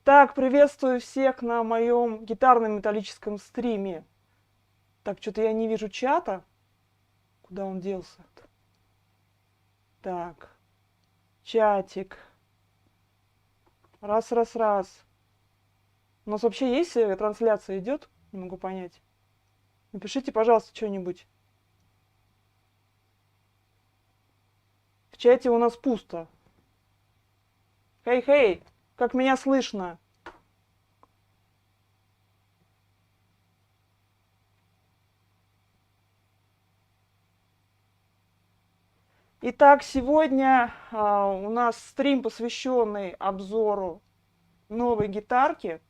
Так, приветствую всех на моем гитарном металлическом стриме. Так, что-то я не вижу чата. Куда он делся? Так, чатик. Раз, раз, раз. У нас вообще есть трансляция идет? Не могу понять. Напишите, пожалуйста, что-нибудь. В чате у нас пусто. Хей-хей, как меня слышно? Итак, сегодня у нас стрим, посвященный обзору новой гитарки.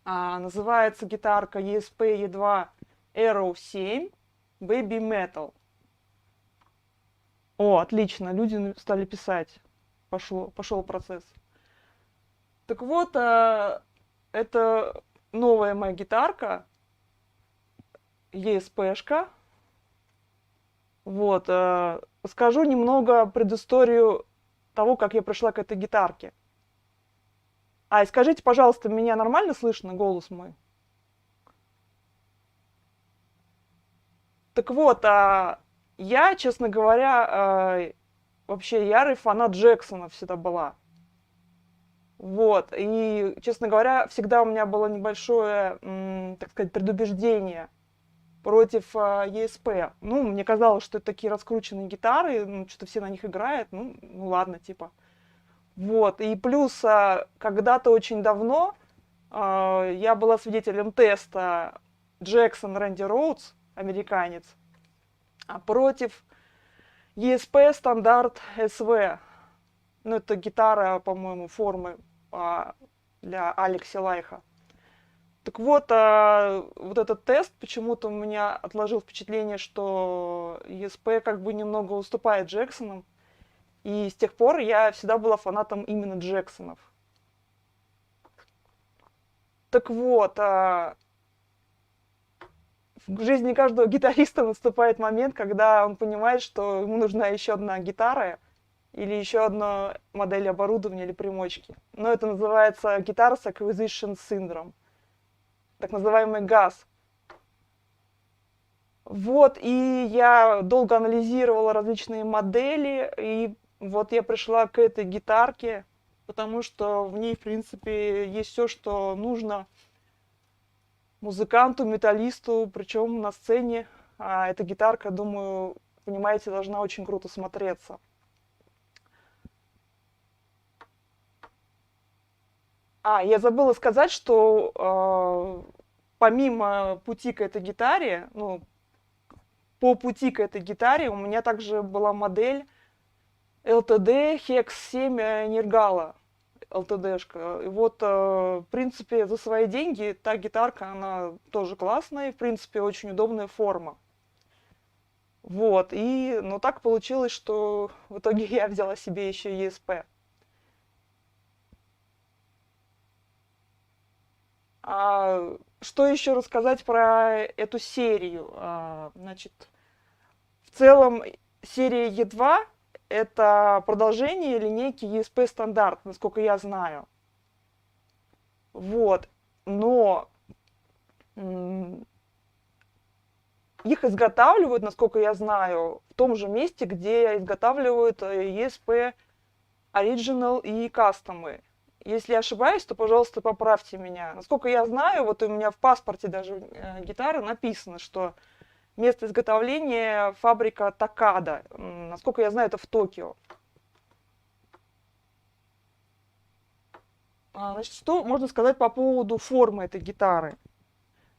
Называется гитарка ESP-E2 Aero 7 Baby Metal. О, отлично, люди стали писать. Пошел процесс. Так вот, это новая моя гитарка, ESP-шка. Вот, скажу немного предысторию того, как я пришла к этой гитарке. И скажите, пожалуйста, меня нормально слышно, голос мой? Так вот, я, честно говоря, вообще ярый фанат Джексона всегда была. Вот, и, честно говоря, всегда у меня было небольшое, так сказать, предубеждение против ESP. Ну, мне казалось, что это такие раскрученные гитары, ну, что-то все на них играют, ну ладно, типа. Вот, и плюс когда-то очень давно я была свидетелем теста Джексон Рэнди Роудс, американец, против ESP стандарт SV. Ну, это гитара, по-моему, формы для Алекси Лайха. Так вот, вот этот тест почему-то у меня отложил впечатление, что ESP как бы немного уступает Джексонам. И с тех пор я всегда была фанатом именно Джексонов. Так вот, в жизни каждого гитариста наступает момент, когда он понимает, что ему нужна еще одна гитара или еще одна модель оборудования или примочки. Но это называется Guitar Acquisition Syndrome, так называемый ГАЗ. Вот, и я долго анализировала различные модели, и вот я пришла к этой гитарке, потому что в ней, в принципе, есть все, что нужно музыканту, металлисту, причем на сцене. Эта гитарка, думаю, понимаете, должна очень круто смотреться. Я забыла сказать, что помимо пути к этой гитаре, ну, по пути к этой гитаре у меня также была модель LTD Hex 7 Нергала. LTD-шка. И вот, в принципе, за свои деньги та гитарка, она тоже классная, и, в принципе, очень удобная форма. Вот, и, ну, так получилось, что в итоге я взяла себе еще ESP. Что еще рассказать про эту серию? Значит, в целом серия E2 это продолжение линейки ESP стандарт, насколько я знаю. Вот, но их изготавливают, насколько я знаю, в том же месте, где изготавливают ESP Original и кастомы. Если я ошибаюсь, то, пожалуйста, поправьте меня. Насколько я знаю, вот у меня в паспорте даже гитары написано, что место изготовления фабрика Такада. Насколько я знаю, это в Токио. Значит, что можно сказать по поводу формы этой гитары?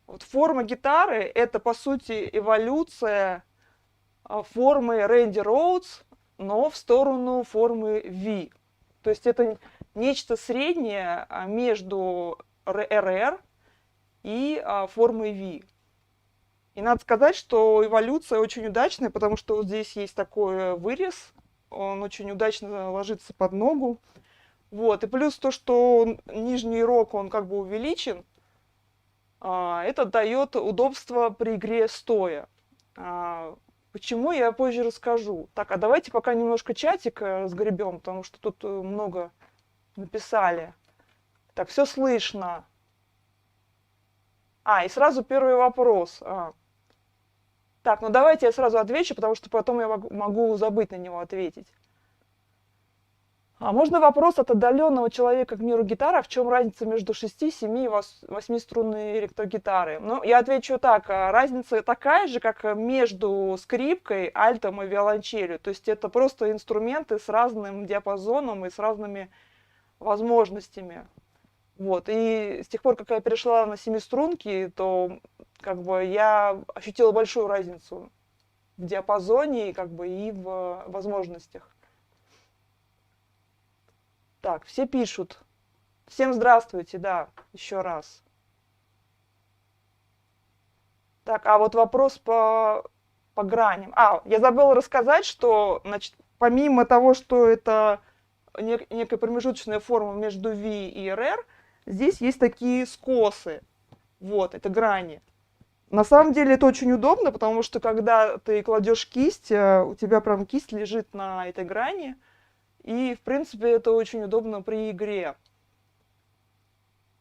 Вот форма гитары – это, по сути, эволюция формы Рэнди Роудс, но в сторону формы V. То есть это нечто среднее между РР и формой V. И надо сказать, что эволюция очень удачная, потому что вот здесь есть такой вырез, он очень удачно ложится под ногу. Вот. И плюс то, что нижний рог, он как бы увеличен, это дает удобство при игре стоя. Почему, я позже расскажу. Так, давайте пока немножко чатик сгребем, потому что тут много написали. Так, все слышно. И сразу первый вопрос. Так, ну давайте я сразу отвечу, потому что потом я могу забыть на него ответить. Можно вопрос от отдаленного человека к миру гитары, в чем разница между 6, 7 и 8-струнной электрогитарой? Ну, я отвечу так, разница такая же, как между скрипкой, альтом и виолончелью. То есть это просто инструменты с разным диапазоном и с разными возможностями. Вот, и с тех пор, как я перешла на семиструнки, то как бы я ощутила большую разницу в диапазоне как бы, и в возможностях. Так, все пишут. Всем здравствуйте, да, еще раз. Так, а вот вопрос по граням. Я забыла рассказать, что, значит, помимо того, что это некая промежуточная форма между V и RR, здесь есть такие скосы. Вот, это грани. На самом деле это очень удобно, потому что когда ты кладешь кисть, у тебя прям кисть лежит на этой грани, и, в принципе, это очень удобно при игре.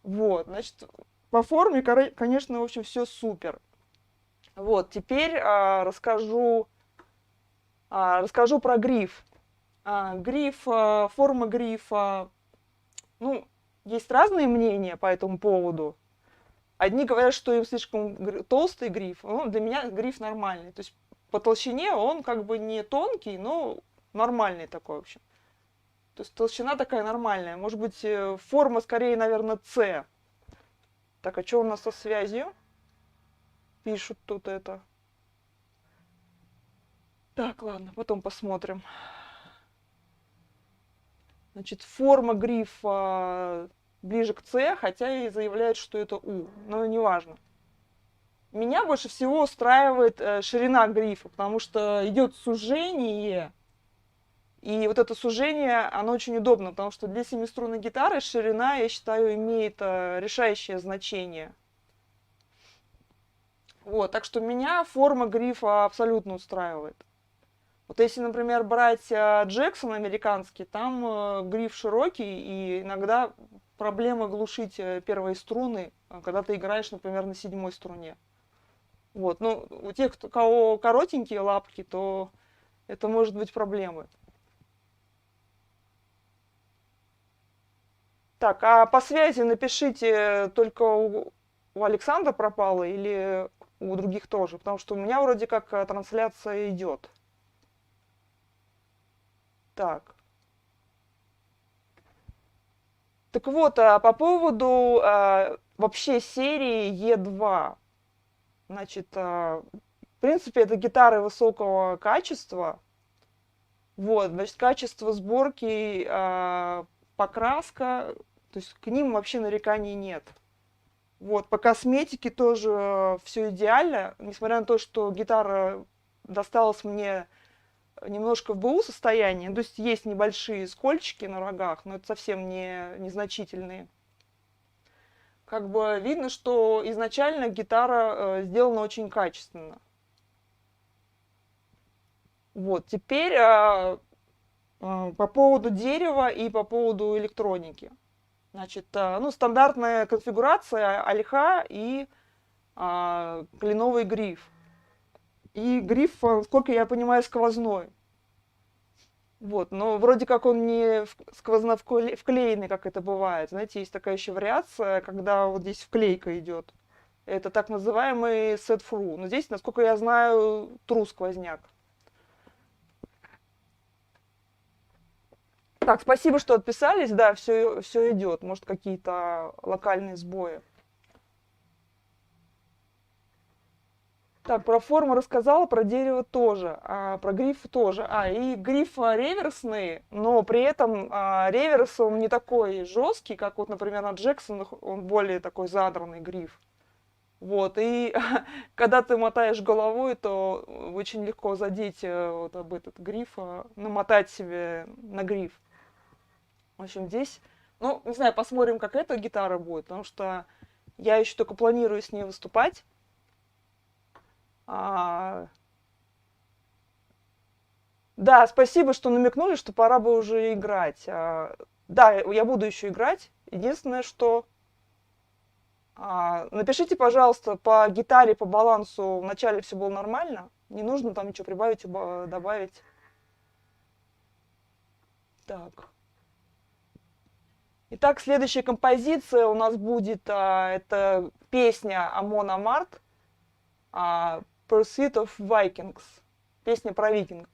Вот, значит, по форме, конечно, в общем, все супер. Вот, теперь расскажу про гриф. Форма грифа, ну, есть разные мнения по этому поводу. Одни говорят, что им слишком толстый гриф. Ну, для меня гриф нормальный. То есть по толщине он как бы не тонкий, но нормальный такой, в общем. То есть толщина такая нормальная. Может быть, форма скорее, наверное, С. Так, а что у нас со связью? Пишут тут это. Так, ладно, потом посмотрим. Значит, форма грифа ближе к С, хотя и заявляет, что это У. Но неважно. Меня больше всего устраивает ширина грифа, потому что идет сужение. И вот это сужение, оно очень удобно, потому что для семиструнной гитары ширина, я считаю, имеет решающее значение. Вот, так что меня форма грифа абсолютно устраивает. Вот если, например, брать Джексон американский, там гриф широкий, и иногда проблема глушить первые струны, когда ты играешь, например, на 7-й струне. Вот, ну, у тех, у кого коротенькие лапки, то это может быть проблемой. Так, а по связи напишите, только у Александра пропало или у других тоже, потому что у меня вроде как трансляция идет. Так. Так вот, по поводу вообще серии Е2. Значит, в принципе, это гитары высокого качества. Вот, значит, качество сборки, покраска, то есть к ним вообще нареканий нет. Вот, по косметике тоже все идеально, несмотря на то, что гитара досталась мне немножко в БУ состоянии, то есть есть небольшие скольчики на рогах, но это совсем незначительные. Как бы видно, что изначально гитара сделана очень качественно. Вот, теперь по поводу дерева и по поводу электроники. Значит, ну, стандартная конфигурация ольха и кленовый гриф. И гриф, сколько я понимаю, сквозной. Вот, но вроде как он не сквозно вклеенный, как это бывает. Знаете, есть такая еще вариация, когда вот здесь вклейка идет. Это так называемый set-through. Но здесь, насколько я знаю, true сквозняк. Так, спасибо, что отписались. Да, все идет. Может, какие-то локальные сбои. Так, про форму рассказала, про дерево тоже, про гриф тоже. И гриф реверсный, но при этом реверс он не такой жесткий, как вот, например, на Джексонах, он более такой задранный гриф. Вот, и когда ты мотаешь головой, то очень легко задеть вот об этот гриф, намотать себе на гриф. В общем, здесь, ну, не знаю, посмотрим, как эта гитара будет, потому что я еще только планирую с ней выступать. Да, спасибо, что намекнули, что пора бы уже играть. Да, я буду еще играть. Единственное, что напишите, пожалуйста, по гитаре, по балансу вначале все было нормально. Не нужно там ничего прибавить, добавить. Так. Итак, следующая композиция у нас будет, это песня Амон Амарт, Pursuit of Vikings. Песня про викингов.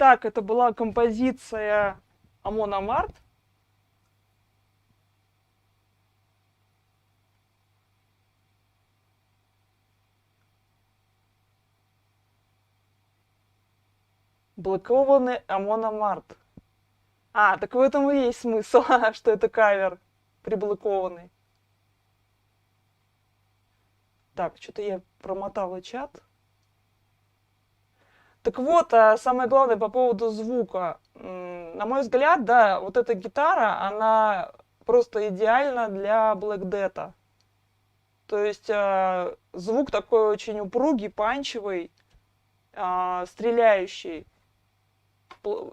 Так, это была композиция Амон Амарт. Блокованный Амон Амарт. А, так в этом и есть смысл, что это кавер приблокованный. Так, что-то я промотала чат. Так вот, самое главное по поводу звука. На мой взгляд, да, вот эта гитара, она просто идеальна для Black Death. То есть звук такой очень упругий, панчевый, стреляющий.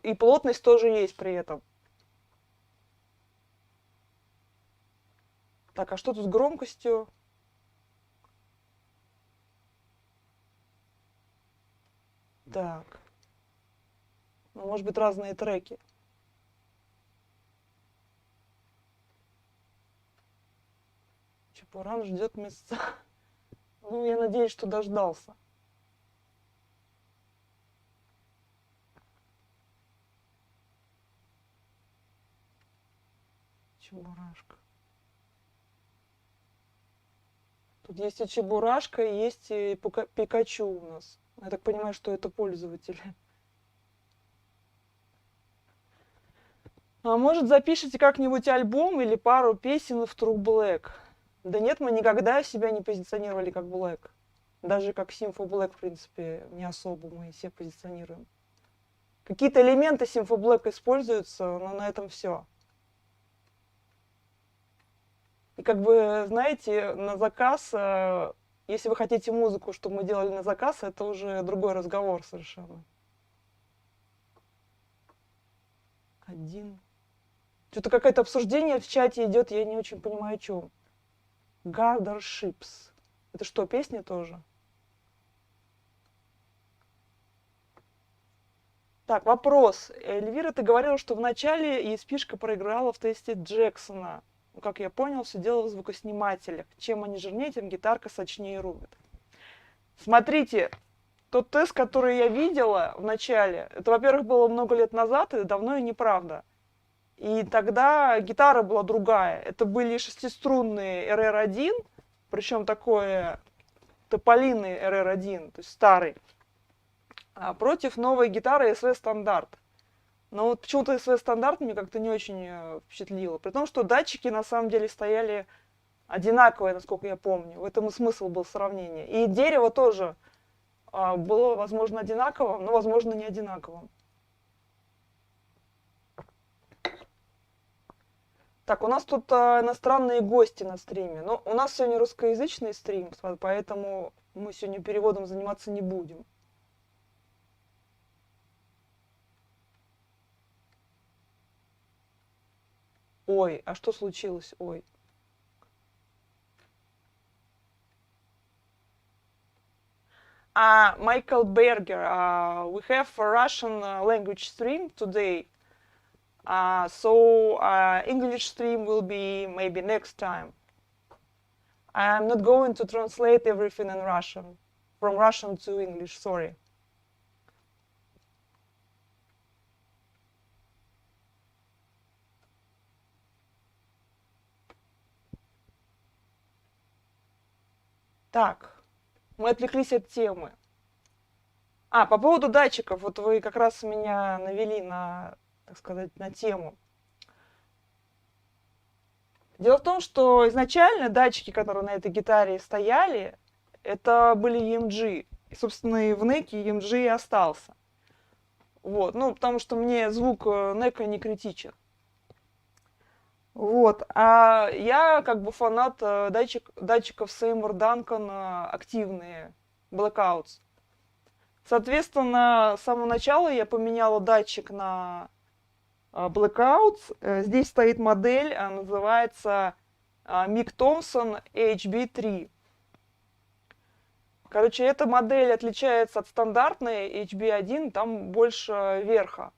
И плотность тоже есть при этом. Так, а что тут с громкостью? Так. Ну, может быть, разные треки. Чепуран ждет места. Ну, я надеюсь, что дождался. Чебурашка. Тут есть и Чебурашка, и есть и Пикачу у нас. Я так понимаю, что это пользователи. А может, запишите как-нибудь альбом или пару песен в True Black? Да нет, мы никогда себя не позиционировали как Black. Даже как Симфо Black, в принципе, не особо мы себя позиционируем. Какие-то элементы Симфо Black используются, но на этом все. И как бы, знаете, на заказ, если вы хотите музыку, чтобы мы делали на заказ, это уже другой разговор совершенно. Один. Что-то какое-то обсуждение в чате идет, я не очень понимаю, о чем. Garder Ships. Это что, песня тоже? Так, вопрос. Эльвира, ты говорила, что вначале ESP-шка проиграла в тесте Джексона. Как я понял, все дело в звукоснимателях. Чем они жирнее, тем гитарка сочнее рубит. Смотрите, тот тест, который я видела в начале, это, во-первых, было много лет назад, и давно и неправда. И тогда гитара была другая. Это были шестиструнные RR1, причем такое тополиный RR1, то есть старый, против новой гитары SV стандарт. Но вот почему-то SV стандарт мне как-то не очень впечатлило. При том, что датчики на самом деле стояли одинаковые, насколько я помню. В этом и смысл был сравнения. И дерево тоже было, возможно, одинаковым, но, возможно, не одинаковым. Так, у нас тут иностранные гости на стриме. Но у нас сегодня русскоязычный стрим, поэтому мы сегодня переводом заниматься не будем. Ой, а что случилось? Ой. Michael Berger, we have a Russian language stream today. So English stream will be maybe next time. I'm not going to translate everything in Russian, from Russian to English, sorry. Так, мы отвлеклись от темы. По поводу датчиков, вот вы как раз меня навели на, так сказать, на тему. Дело в том, что изначально датчики, которые на этой гитаре стояли, это были EMG. И, собственно, и в неке EMG и остался. Вот, ну, потому что мне звук нека не критичен. Вот, а я как бы фанат датчиков Seymour Duncan активные, Blackouts. Соответственно, с самого начала я поменяла датчик на Blackouts. Здесь стоит модель, называется Mick Thomson HB3. Короче, эта модель отличается от стандартной HB1, там больше верха.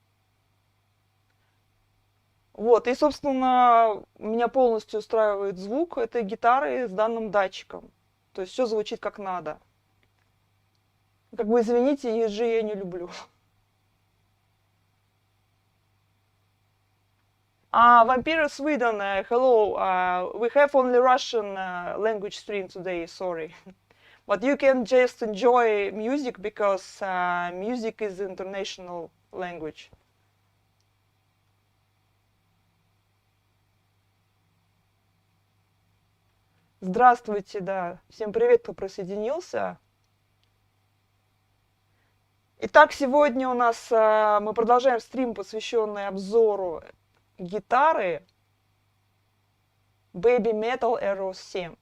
Вот, и, собственно, меня полностью устраивает звук этой гитары с данным датчиком. То есть все звучит как надо. Как бы, извините, ESG я не люблю. Vampire Sweden, hello. We have only Russian language stream today, sorry. But you can just enjoy music because music is international language. Здравствуйте, да. Всем привет, кто присоединился. Итак, сегодня у нас мы продолжаем стрим, посвященный обзору гитары Baby Metal Arrow 7.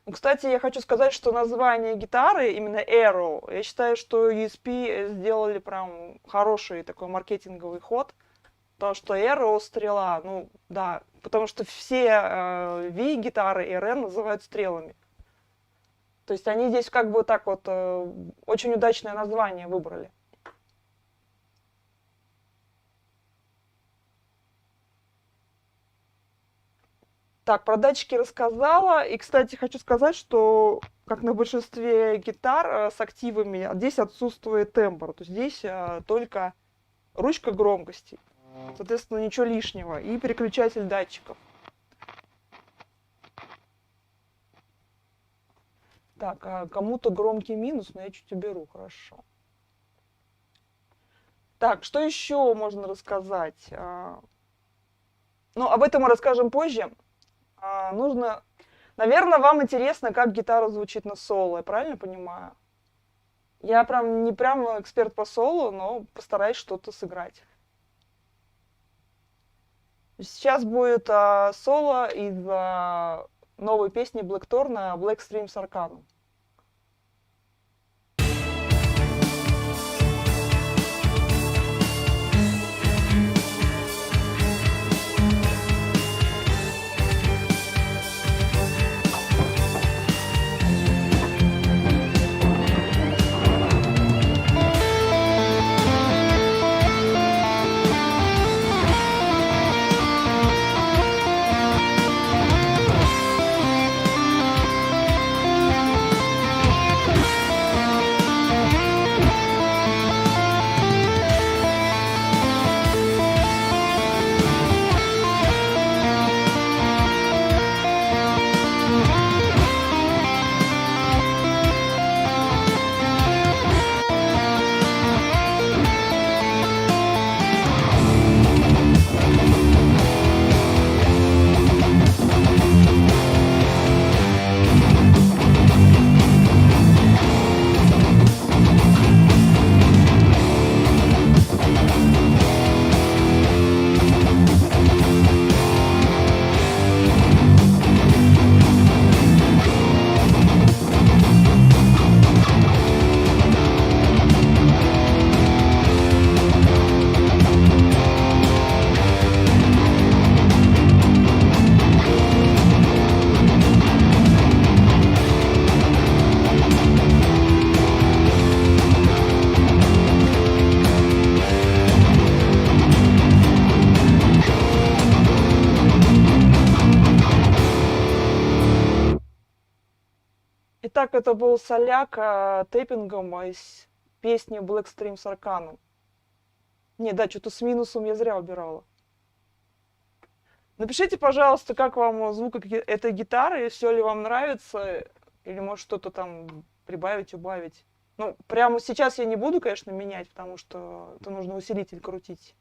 Ну, кстати, я хочу сказать, что название гитары именно Arrow, я считаю, что ESP сделали прям хороший такой маркетинговый ход, потому что Arrow стрела, ну да, потому что все V-гитары и RN называют стрелами. То есть они здесь как бы так вот очень удачное название выбрали. Так, про датчики рассказала. И, кстати, хочу сказать, что, как на большинстве гитар с активами, здесь отсутствует тембр. То есть здесь только ручка громкости. Соответственно, ничего лишнего. И переключатель датчиков. Так, кому-то громкий минус, но я чуть уберу, хорошо. Так, что еще можно рассказать? Ну, об этом мы расскажем позже. Нужно... Наверное, вам интересно, как гитара звучит на соло, я правильно понимаю? Я прям не прям эксперт по соло, но постараюсь что-то сыграть. Сейчас будет соло из новой песни Blackthorn Black Streams Arcanum. Итак, это был соляк тэппингом из песни Black Streams Arcanum. Не, да, что-то с минусом я зря убирала. Напишите, пожалуйста, как вам звук этой гитары, все ли вам нравится, или может что-то там прибавить, убавить. Ну, прямо сейчас я не буду, конечно, менять, потому что это нужно усилитель крутить.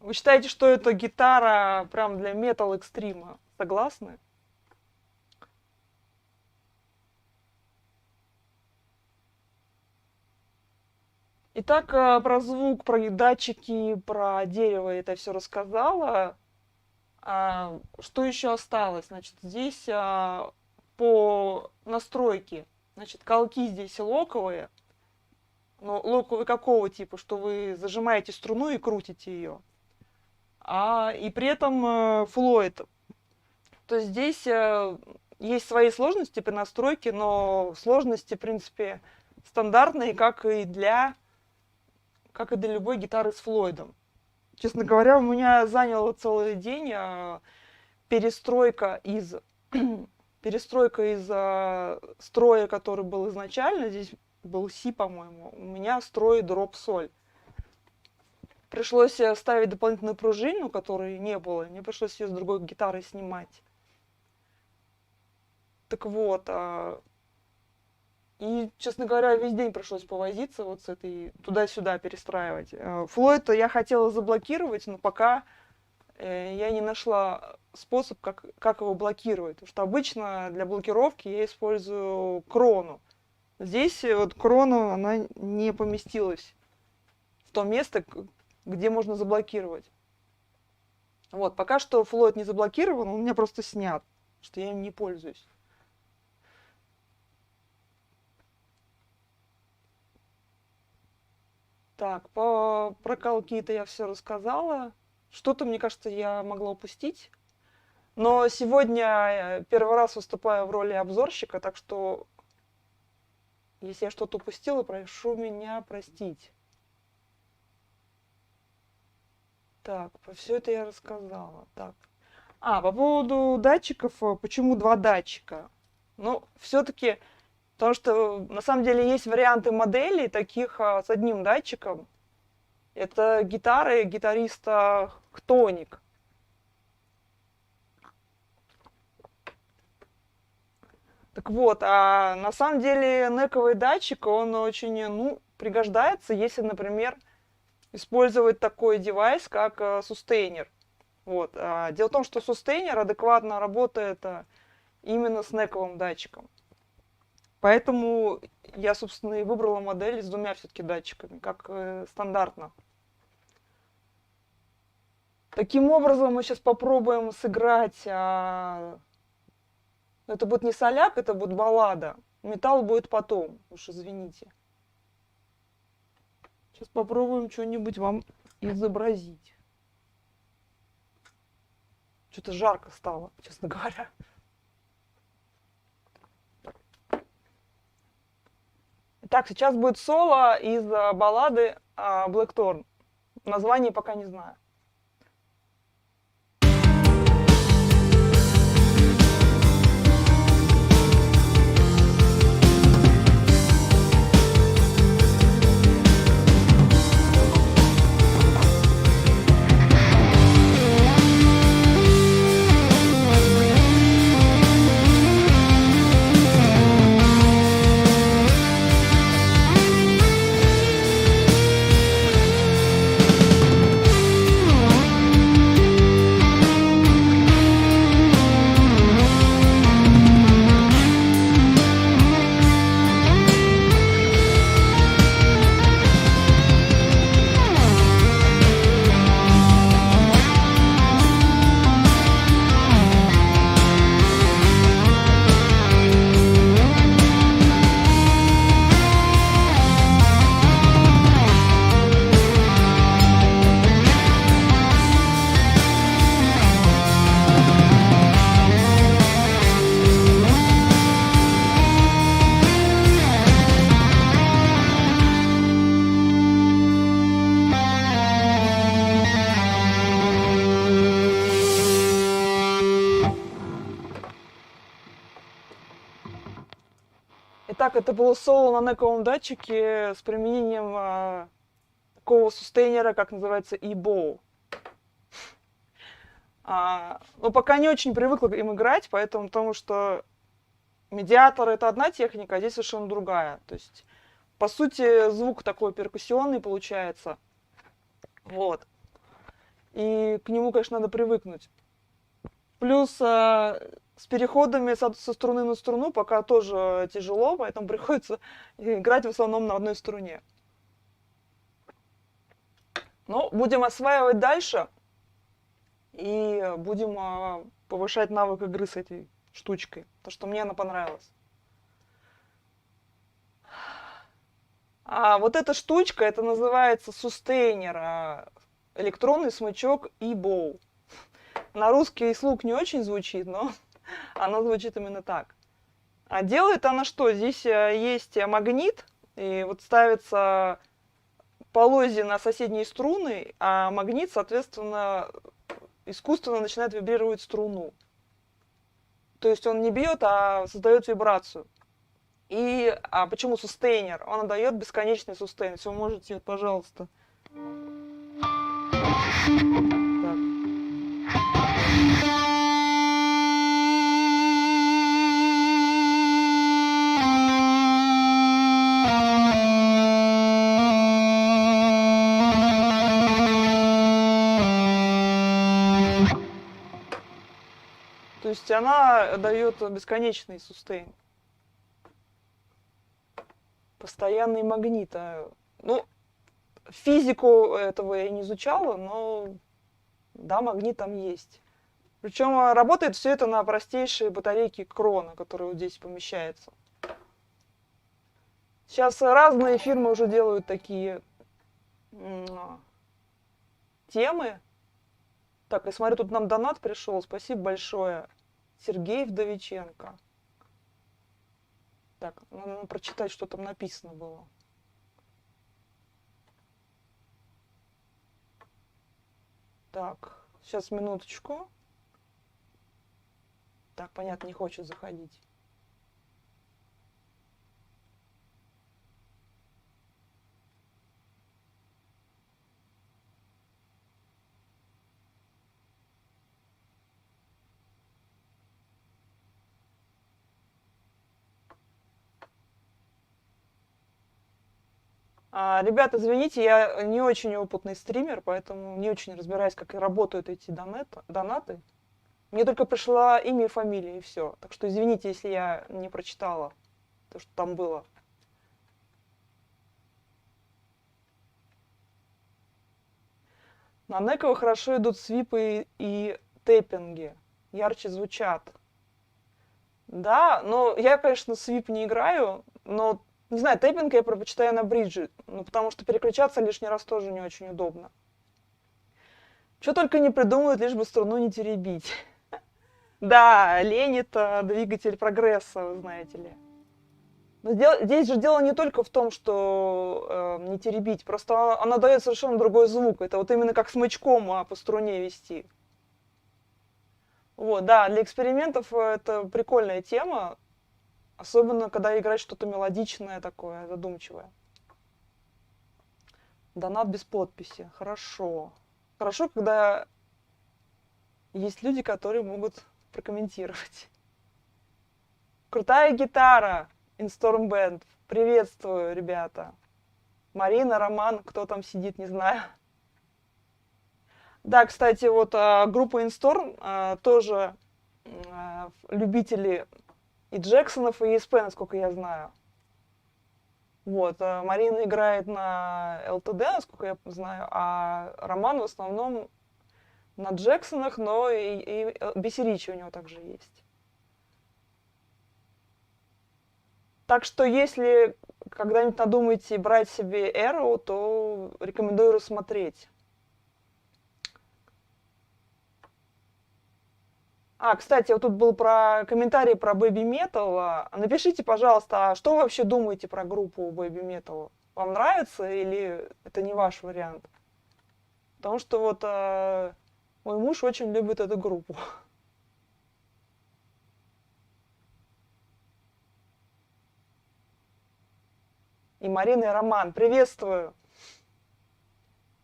Вы считаете, что это гитара прям для метал экстрима? Согласны? Итак, про звук, про датчики, про дерево это все рассказала. Что еще осталось? Значит, здесь по настройке, значит, колки здесь локовые. Но локовые какого типа? Что вы зажимаете струну и крутите ее. И при этом флойд. То есть здесь есть свои сложности при настройке, но сложности, в принципе, стандартные, как и для любой гитары с флойдом. Честно говоря, у меня заняло целый день перестройка из строя, который был изначально. Здесь был си, по-моему. У меня строй дроп-соль. пришлось ставить дополнительную пружину, которой не было. Мне пришлось ее с другой гитарой снимать. Так вот, и, честно говоря, весь день пришлось повозиться вот с этой, туда-сюда перестраивать. Флойд я хотела заблокировать, но пока я не нашла способ, как его блокировать. Потому что обычно для блокировки я использую крону. Здесь вот крона, она не поместилась в то место, где можно заблокировать. Вот, пока что Флойд не заблокирован, он у меня просто снят, что я им не пользуюсь. Так, по прокалке-то я все рассказала. Что-то, мне кажется, я могла упустить. Но сегодня первый раз выступаю в роли обзорщика, так что если я что-то упустила, прошу меня простить. Так, все это я рассказала. Так. По поводу датчиков, почему два датчика? Ну, все-таки, потому что на самом деле есть варианты моделей таких с одним датчиком. Это гитары гитариста Хтоник. Так вот, а на самом деле нековый датчик, он очень, пригождается, если, например, использовать такой девайс, как сустейнер. Вот. Дело в том, что сустейнер адекватно работает именно с нековым датчиком. Поэтому я, собственно, и выбрала модель с двумя все-таки датчиками, как стандартно. Таким образом, мы сейчас попробуем сыграть... Это будет не соляк, это будет баллада. Металл будет потом, уж извините. Сейчас попробуем что-нибудь вам изобразить. Что-то жарко стало, честно говоря. Итак, сейчас будет соло из баллады Blackthorn. Название пока не знаю. Итак, это было соло на нековом датчике с применением такого сустейнера, как называется E-Bow. Но пока не очень привыкла им играть, потому что медиатор это одна техника, а здесь совершенно другая. То есть, по сути, звук такой перкуссионный получается. Вот. И к нему, конечно, надо привыкнуть. Плюс с переходами со струны на струну пока тоже тяжело, поэтому приходится играть в основном на одной струне. Но будем осваивать дальше и будем повышать навык игры с этой штучкой, потому что мне она понравилась. А вот эта штучка, это называется сустейнер, электронный смычок E-Bow. На русский слух не очень звучит, но она звучит именно так. А делает она что? Здесь есть магнит, и вот ставится полозья на соседние струны, а магнит, соответственно, искусственно начинает вибрировать струну. То есть он не бьет, а создает вибрацию. Почему сустейнер? Он дает бесконечный сустейн. Если вы можете, пожалуйста. Так. То есть она дает бесконечный сустейн. Постоянный магнит. Ну, физику этого я не изучала, но да, магнит там есть. Причем работает все это на простейшей батарейке Крона, которая вот здесь помещается. Сейчас разные фирмы уже делают такие темы. Так, я смотрю, тут нам донат пришел. Спасибо большое. Сергей Вдовиченко. Так, надо прочитать, что там написано было. Так, сейчас минуточку. Так, понятно, не хочет заходить. Ребята, извините, я не очень опытный стример, поэтому не очень разбираюсь, как и работают эти донаты. Мне только пришла имя и фамилия, и все. Так что извините, если я не прочитала то, что там было. На Неково хорошо идут свипы и тэппинги. Ярче звучат. Да, но я, конечно, свип не играю, но... Не знаю, тэппинг я предпочитаю на бридже, ну, потому что переключаться лишний раз тоже не очень удобно. Что только не придумают, лишь бы струну не теребить. Да, лень — это двигатель прогресса, вы знаете ли. Но здесь же дело не только в том, что не теребить, просто она дает совершенно другой звук. Это вот именно как смычком по струне вести. Вот, да, для экспериментов это прикольная тема. Особенно, когда играть что-то мелодичное такое, задумчивое. Донат без подписи. Хорошо. Хорошо, когда есть люди, которые могут прокомментировать. Крутая гитара. Instorm Band. Приветствую, ребята. Марина, Роман, кто там сидит, не знаю. Да, кстати, вот группа Instorm тоже любители и Джексонов, и ESP, насколько я знаю. Вот, Марина играет на ЛТД, насколько я знаю, а Роман в основном на Джексонах, но и Бисеричи у него также есть. Так что, если когда-нибудь надумаете брать себе Arrow, то рекомендую рассмотреть. Кстати, вот тут был комментарий про Baby Metal. Напишите, пожалуйста, что вы вообще думаете про группу Baby Metal? Вам нравится или это не ваш вариант? Потому что вот мой муж очень любит эту группу. И Марина, и Роман, приветствую!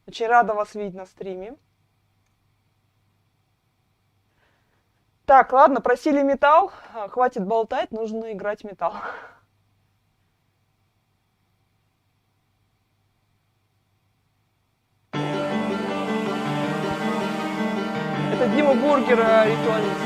Очень рада вас видеть на стриме. Так, ладно, просили металл, хватит болтать, нужно играть металл. Это Дима Бургер, ритуалист.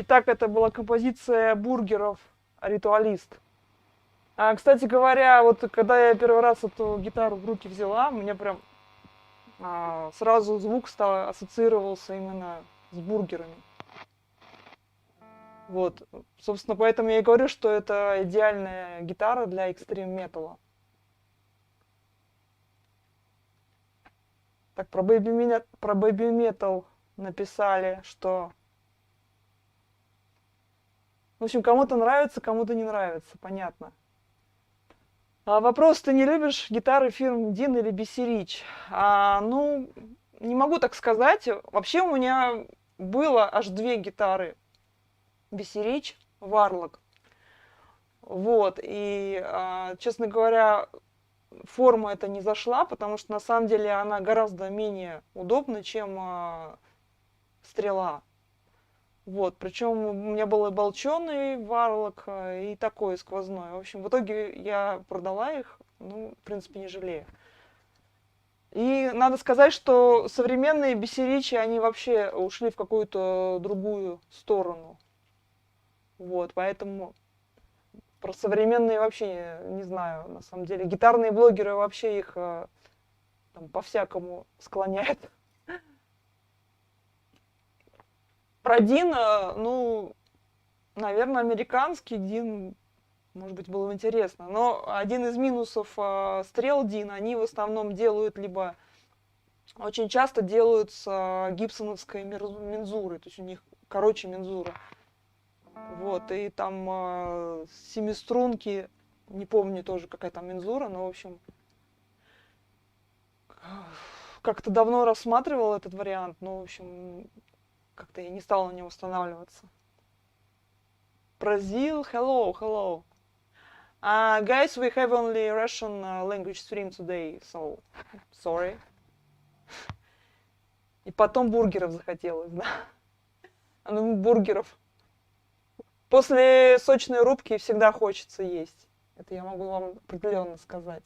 Итак, это была композиция Бургеров «Ритуалист». Кстати говоря, вот когда я первый раз эту гитару в руки взяла, мне прям сразу звук ассоциировался именно с бургерами. Вот, собственно, поэтому я и говорю, что это идеальная гитара для экстрим-металла. Так, про Baby Metal написали, что... В общем, кому-то нравится, кому-то не нравится, понятно. Вопрос, ты не любишь гитары фирм Dean или BC Rich? Ну, не могу так сказать. Вообще у меня было аж 2 гитары BC Rich, Warlock. Вот, и, честно говоря, форма эта не зашла, потому что на самом деле она гораздо менее удобна, чем стрела. Вот, причем у меня был и болченый Warlock, и такой сквозной. В общем, в итоге я продала их, ну, в принципе, не жалею. И надо сказать, что современные BC Rich, они вообще ушли в какую-то другую сторону. Вот, поэтому про современные вообще не знаю, на самом деле. Гитарные блогеры вообще их там по-всякому склоняют. Про Дин, ну, наверное, американский Дин, может быть, было бы интересно. Но один из минусов стрел Дин, они в основном делают либо... Очень часто делают с гибсоновской мензурой, то есть у них короче мензура. Вот, и там семиструнки, не помню тоже, какая там мензура, но, в общем, как-то давно рассматривал этот вариант, но, в общем... Как-то я не стала на него останавливаться. Brazil, hello. Guys, we have only Russian language stream today, so sorry. И потом бургеров захотелось, да? Ну, бургеров. После сочной рубки всегда хочется есть. Это я могу вам определенно сказать.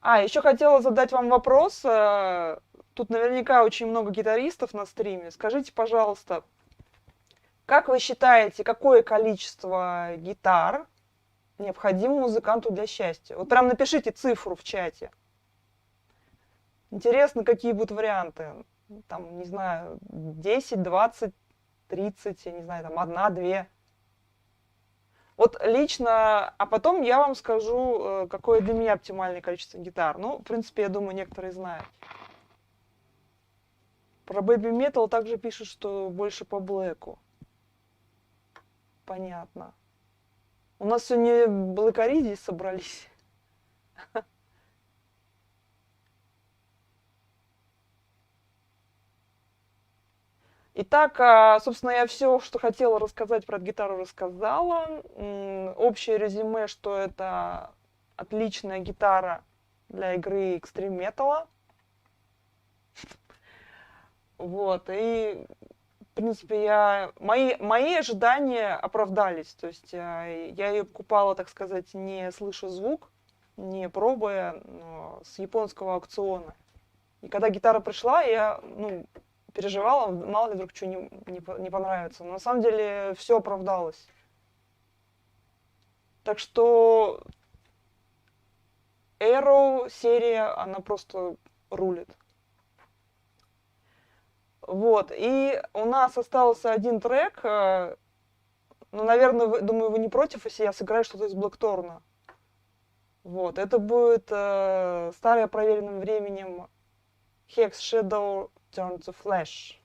Еще хотела задать вам вопрос. Тут наверняка очень много гитаристов на стриме. Скажите, пожалуйста, как вы считаете, какое количество гитар необходимо музыканту для счастья? Вот прям напишите цифру в чате. Интересно, какие будут варианты. Там, не знаю, 10, 20, 30, я не знаю, там 1, 2. Вот лично, а потом я вам скажу, какое для меня оптимальное количество гитар. Ну, в принципе, я думаю, некоторые знают. Про Baby Metal также пишут, что больше по блэку. Понятно. У нас сегодня блэкари здесь собрались. Итак, собственно, я все, что хотела рассказать про эту гитару, рассказала. Общее резюме, что это отличная гитара для игры экстрим металла. Вот, и, в принципе, мои ожидания оправдались. То есть я ее покупала, так сказать, не слыша звук, не пробуя, с японского аукциона. И когда гитара пришла, я, переживала, мало ли вдруг что не понравится. Но на самом деле все оправдалось. Так что Arrow серия, она просто рулит. Вот, и у нас остался один трек. Наверное, думаю, вы не против, если я сыграю что-то из Блэкторна. Вот, это будет старое проверенным временем Hex Shadow Turn to Flash.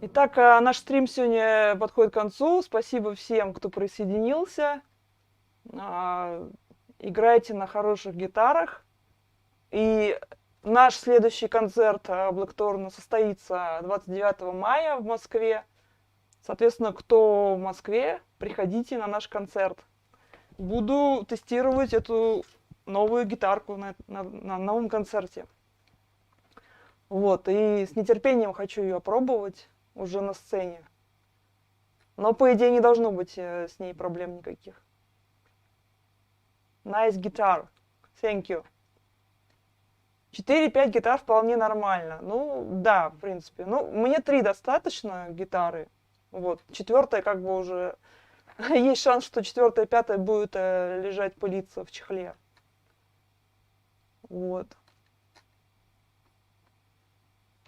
Итак, наш стрим сегодня подходит к концу. Спасибо всем, кто присоединился. Играйте на хороших гитарах. И наш следующий концерт Blackthorn состоится 29 мая в Москве. Соответственно, кто в Москве, приходите на наш концерт. Буду тестировать эту новую гитарку на новом концерте. Вот, и с нетерпением хочу ее опробовать уже на сцене. Но, по идее, не должно быть с ней проблем никаких. Nice guitar. Thank you. 4-5 гитар вполне нормально. Ну, да, в принципе. Ну, мне 3 достаточно гитары. Вот. 4-я как бы уже... Есть шанс, что 4-я, 5-я будет лежать, пылиться в чехле. Вот.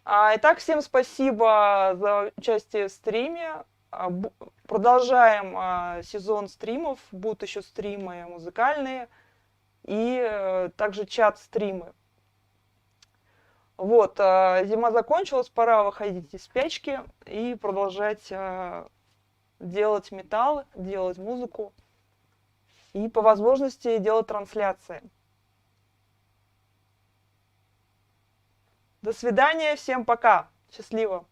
Итак, всем спасибо за участие в стриме. Продолжаем сезон стримов. Будут еще стримы музыкальные и также чат-стримы. Вот, зима закончилась, пора выходить из спячки и продолжать делать металл, делать музыку и по возможности делать трансляции. До свидания, всем пока, счастливо.